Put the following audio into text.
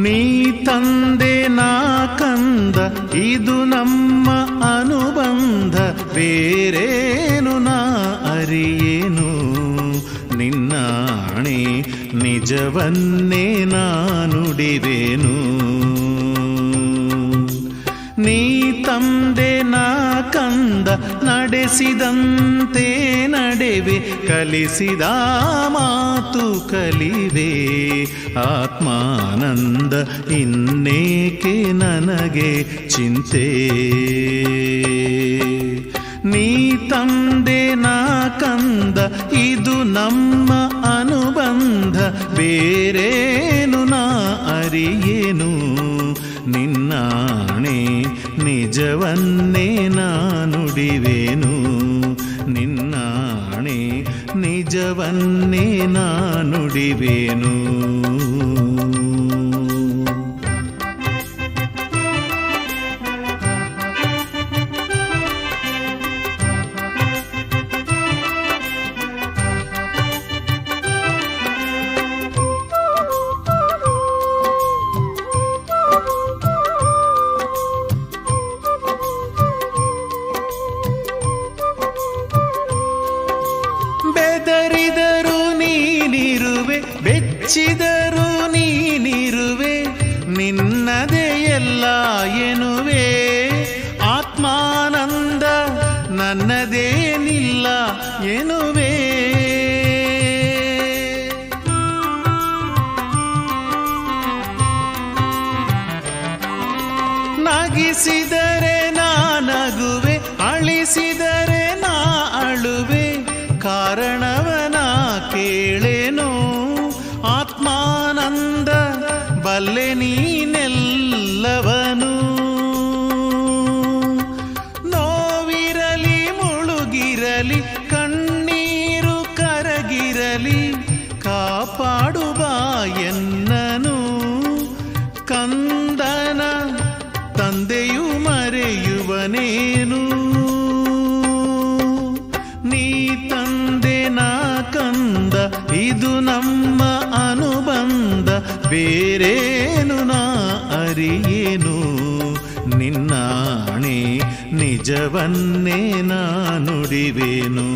ನೀ ತಂದೆ ನಾ ಕಂದ ಇದು ನಮ್ಮ ಅನುಬಂಧ, ಬೇರೇನು ನಾ ಅರಿಯೇನು ನಿನ್ನಾಣೆ ನಿಜವನ್ನೇ ನಾ ನುಡಿವೆನು. ನೀ ತಂದೆ ನಾ ಕಂದ ನಡೆಸಿದಂತೆ ನಡೆವೆ, ಕಲಿಸಿದ ಮಾತು ಕಲಿವೆ ಆತ್ಮಾನಂದ, ಇನ್ನೇಕೆ ನನಗೆ ಚಿಂತೆ. ನೀ ತಂದೆ ನಾ ಕಂದ ಇದು ನಮ್ಮ ಅನುಬಂಧ, ಬೇರೇನು ನಾ ಅರಿಯೇನು ನಿನ್ನಾಣೆ ನಿಜವನ್ನೇ ನಾ ನುಡಿವೆನು. ನಿನ್ನಾಣೆ ನಿಜವನ್ನೇ ನಾ ನುಡಿವೆನು. ಬೆದರಿದರು ನೀನಿರುವೆ, ಬೆಚ್ಚಿದರು ನೀನಿರುವೆ, ನಿನ್ನದೇ ಎಲ್ಲ ಎನ್ನುವೆ ಆತ್ಮಾನಂದ, ನನ್ನದೇನಿಲ್ಲ ಎನ್ನುವೆ. ನಗಿಸಿದರೆ ನಾ ನಗುವೆ, ಅಳಿಸಿದರೆ ನಾ ಅಳುವೆ, ಕಾರಣವನ ಕೇಳೇನು ಆತ್ಮಾನಂದ, ಬಲ್ಲೆ ನೀನೆಲ್ಲವನು. ನೋವಿರಲಿ ಮುಳುಗಿರಲಿ ಕಣ್ಣೀರು ಕರಗಿರಲಿ, ಕಾಪಾಡುವ ಎನ್ನನು ಕಂದನ ತಂದೆಯು ಮರೆಯುವನೇನು. ನೀ ತಂದೆ ನಾ ಕಂದ ಇದು ನಮ್ಮ ಅನುಬಂಧ, ಬೇರೇನು ನಾ ಅರಿಯೇನು ನಿನ್ನಾಣೆ ನಿಜವನ್ನೇ ನಾ ನುಡಿವೆನು.